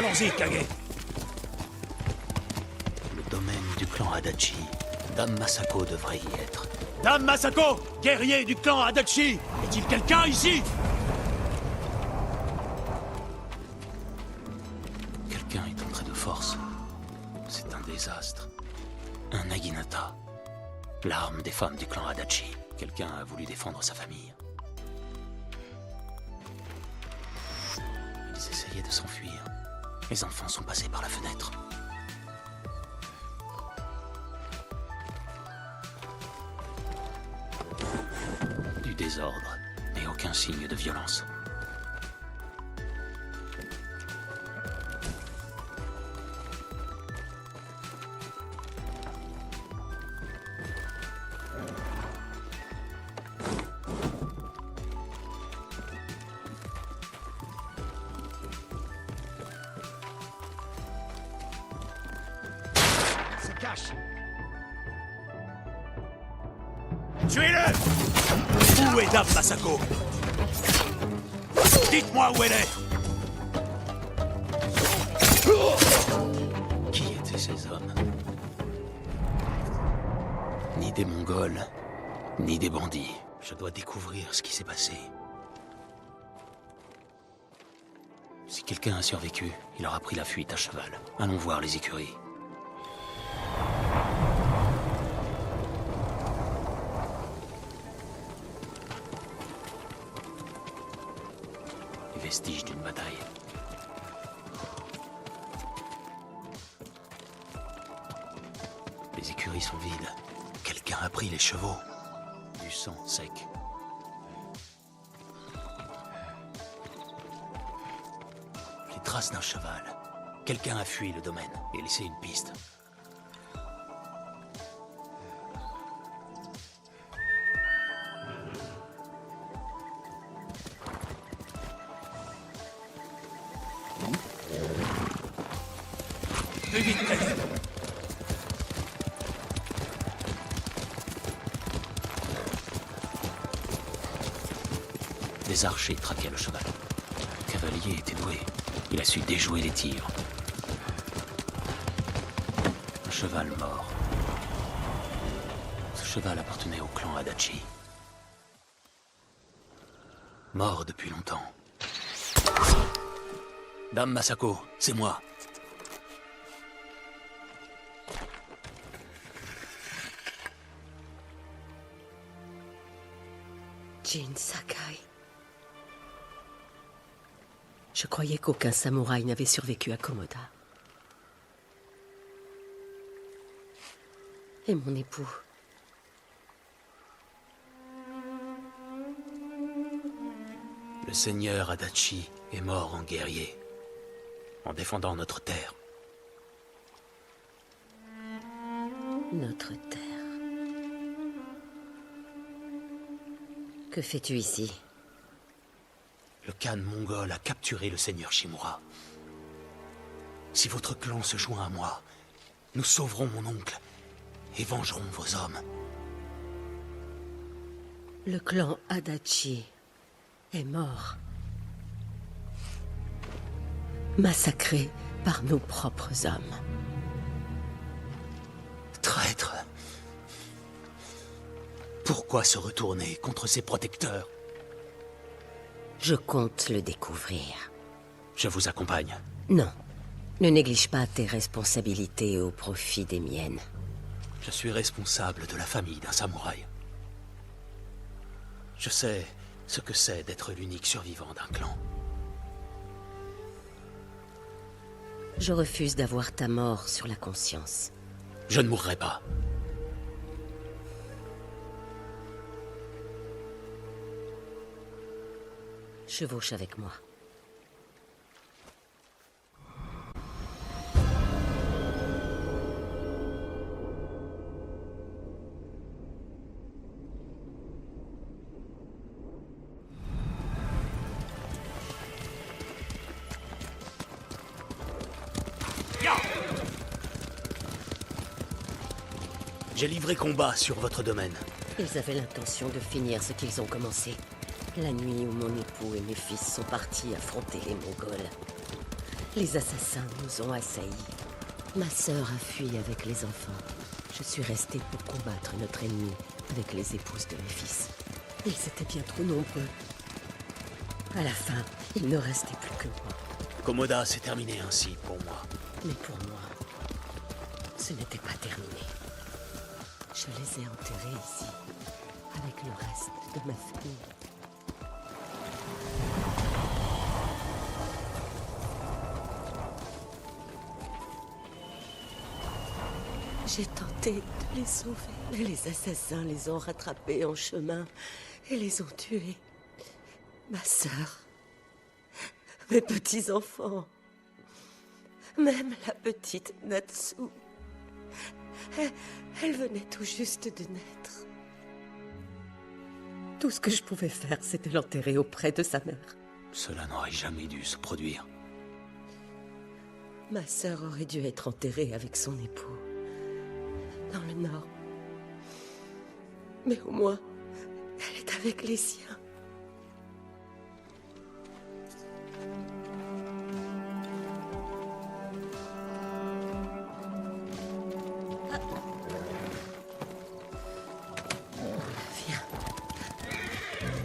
Allons-y, Kage. Le domaine du clan Adachi. Dame Masako devrait y être. Dame Masako, guerrier du clan Adachi. Est-il quelqu'un ici? Quelqu'un est entré de force. C'est un désastre. Un Naginata. L'arme des femmes du clan Adachi. Quelqu'un a voulu défendre sa famille. Ils essayaient de s'enfuir. Les enfants sont passés par la fenêtre. Du désordre, mais aucun signe de violence. Cache. Tuez-le! Où est Dame Masako? Dites-moi où elle est! Qui étaient ces hommes? Ni des Mongols, ni des bandits. Je dois découvrir ce qui s'est passé. Si quelqu'un a survécu, il aura pris la fuite à cheval. Allons voir les écuries. Les vestiges d'une bataille. Les écuries sont vides. Quelqu'un a pris les chevaux. Du sang sec. Les traces d'un cheval. Quelqu'un a fui le domaine et laissé une piste. Plus vite, Kage. Des archers traquaient le cheval. Le cavalier était doué. Il a su déjouer les tirs. Un cheval mort. Ce cheval appartenait au clan Adachi. Mort depuis longtemps. Dame Masako, c'est moi. Jin Sakai. Je croyais qu'aucun samouraï n'avait survécu à Komoda. Et mon époux. Le seigneur Adachi est mort en guerrier, en défendant notre terre. Notre terre. Que fais-tu ici? Le Khan mongol a capturé le seigneur Shimura. Si votre clan se joint à moi, nous sauverons mon oncle et vengerons vos hommes. Le clan Adachi est mort. Massacré par nos propres hommes. Traître! Pourquoi se retourner contre ses protecteurs? Je compte le découvrir. Je vous accompagne. Non. Ne néglige pas tes responsabilités au profit des miennes. Je suis responsable de la famille d'un samouraï. Je sais ce que c'est d'être l'unique survivant d'un clan. Je refuse d'avoir ta mort sur la conscience. Je ne mourrai pas. Chevauche avec moi. J'ai livré combat sur votre domaine. Ils avaient l'intention de finir ce qu'ils ont commencé. La nuit où mon époux et mes fils sont partis affronter les Mongols. Les assassins nous ont assaillis. Ma sœur a fui avec les enfants. Je suis restée pour combattre notre ennemi avec les épouses de mes fils. Ils étaient bien trop nombreux. À la fin, il ne restait plus que moi. Komoda s'est terminé ainsi pour moi. Mais pour moi, ce n'était pas terminé. Je les ai enterrés ici, avec le reste de ma famille. J'ai tenté de les sauver, mais les assassins les ont rattrapés en chemin et les ont tués. Ma sœur, mes petits-enfants, même la petite Natsu. Elle venait tout juste de naître. Tout ce que je pouvais faire, c'était l'enterrer auprès de sa mère. Cela n'aurait jamais dû se produire. Ma sœur aurait dû être enterrée avec son époux, dans le nord. Mais au moins, elle est avec les siens. Viens.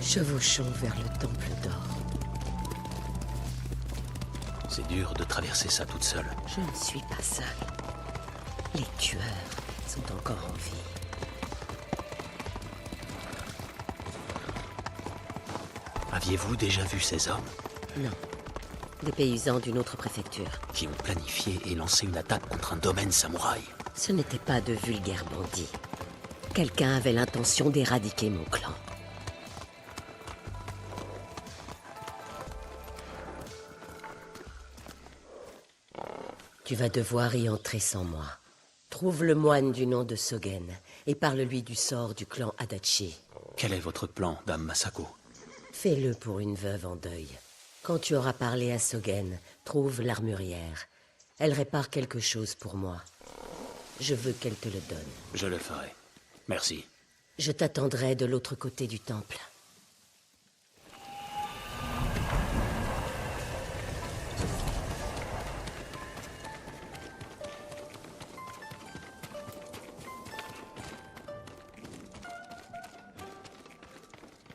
Chevauchons vers le temple d'or. C'est dur de traverser ça toute seule. Je ne suis pas seule. Les tueurs sont encore en vie. Aviez-vous déjà vu ces hommes Non. Des paysans d'une autre préfecture. qui ont planifié et lancé une attaque contre un domaine samouraï? Ce n'étaient pas de vulgaires bandits. Quelqu'un avait l'intention d'éradiquer mon clan. Tu vas devoir y entrer sans moi. Trouve le moine du nom de Sogen et parle-lui du sort du clan Adachi. Quel est votre plan, dame Masako? Fais-le pour une veuve en deuil. Quand tu auras parlé à Sogen, trouve l'armurière. Elle répare quelque chose pour moi. Je veux qu'elle te le donne. Je le ferai. Merci. Je t'attendrai de l'autre côté du temple.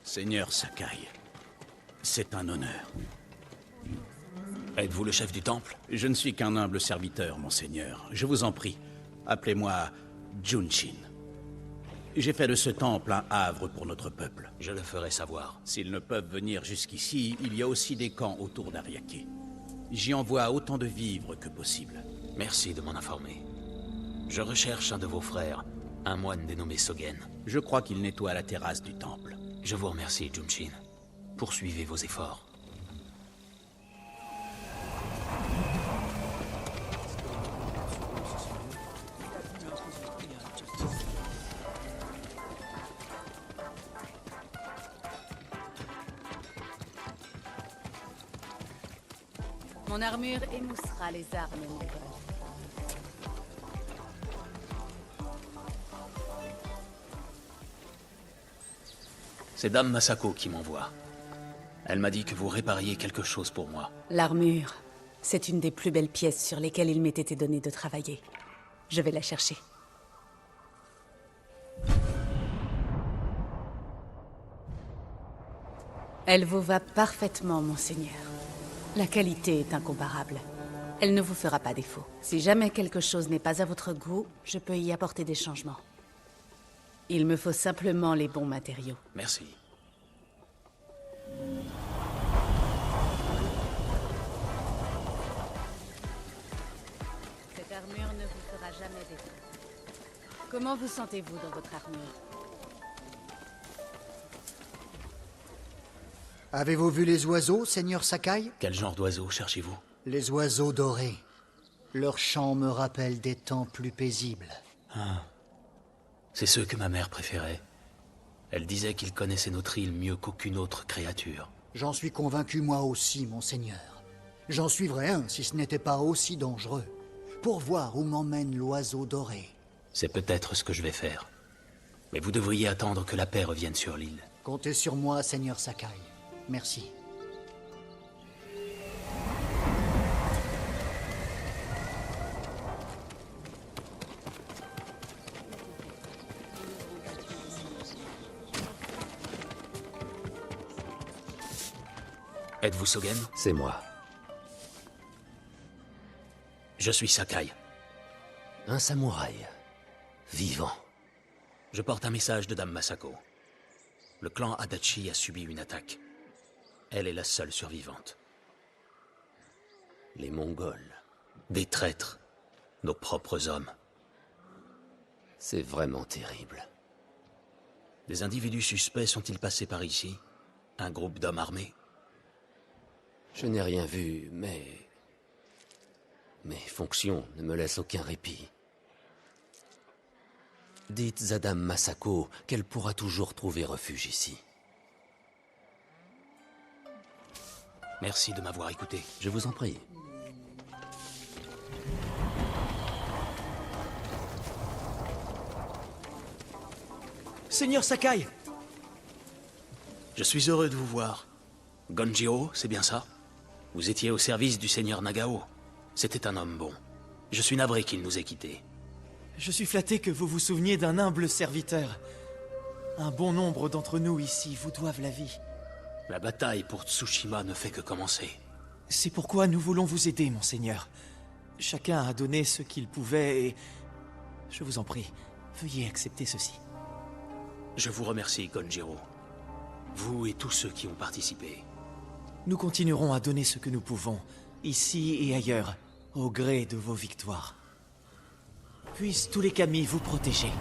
Seigneur Sakai, c'est un honneur. Êtes-vous le chef du temple? Je ne suis qu'un humble serviteur, monseigneur. Je vous en prie, appelez-moi Junshin. J'ai fait de ce temple un havre pour notre peuple. Je le ferai savoir. S'ils ne peuvent venir jusqu'ici, il y a aussi des camps autour d'Ariake. J'y envoie autant de vivres que possible. Merci de m'en informer. Je recherche un de vos frères, un moine dénommé Sogen. Je crois qu'il nettoie la terrasse du temple. Je vous remercie, Junshin. Poursuivez vos efforts. Mon armure émoussera les armes négrées. C'est dame Masako qui m'envoie. Elle m'a dit que vous répariez quelque chose pour moi. L'armure, c'est une des plus belles pièces sur lesquelles il m'ait été donné de travailler. Je vais la chercher. Elle vous va parfaitement, monseigneur. La qualité est incomparable. Elle ne vous fera pas défaut. Si jamais quelque chose n'est pas à votre goût, je peux y apporter des changements. Il me faut simplement les bons matériaux. Merci. Cette armure ne vous fera jamais défaut. Comment vous sentez-vous dans votre armure? Avez-vous vu les oiseaux, Seigneur Sakai? Quel genre d'oiseau cherchez-vous? Les oiseaux dorés. Leur chant me rappelle des temps plus paisibles. C'est ceux que ma mère préférait. Elle disait qu'ils connaissaient notre île mieux qu'aucune autre créature. J'en suis convaincu moi aussi, monseigneur. J'en suivrais un si ce n'était pas aussi dangereux. Pour voir où m'emmène l'oiseau doré. C'est peut-être ce que je vais faire. Mais vous devriez attendre que la paix revienne sur l'île. Comptez sur moi, Seigneur Sakai. Merci. Êtes-vous Sogen? C'est moi. Je suis Sakai. Un samouraï. Vivant. Je porte un message de Dame Masako. Le clan Adachi a subi une attaque. Elle est la seule survivante. Les Mongols. Des traîtres. Nos propres hommes. C'est vraiment terrible. Des individus suspects sont-ils passés par ici? Un groupe d'hommes armés? Je n'ai rien vu, mais... Mes fonctions ne me laissent aucun répit. Dites à Dame Masako qu'elle pourra toujours trouver refuge ici. Merci de m'avoir écouté. Je vous en prie. Seigneur Sakai! Je suis heureux de vous voir. Gonjiro, c'est bien ça? Vous étiez au service du seigneur Nagao. C'était un homme bon. Je suis navré qu'il nous ait quittés. Je suis flatté que vous vous souveniez d'un humble serviteur. Un bon nombre d'entre nous ici vous doivent la vie. La bataille pour Tsushima ne fait que commencer. C'est pourquoi nous voulons vous aider, monseigneur. Chacun a donné ce qu'il pouvait et... Je vous en prie, veuillez accepter ceci. Je vous remercie, Gonjiro. Vous et tous ceux qui ont participé. Nous continuerons à donner ce que nous pouvons, ici et ailleurs, au gré de vos victoires. Puissent tous les kami vous protéger.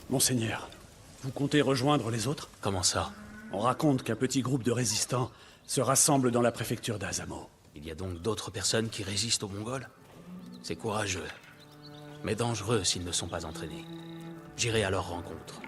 Monseigneur, vous comptez rejoindre les autres? Comment ça? On raconte qu'un petit groupe de résistants se rassemble dans la préfecture d'Azamo. Il y a donc d'autres personnes qui résistent aux Mongols? C'est courageux, mais dangereux s'ils ne sont pas entraînés. J'irai à leur rencontre.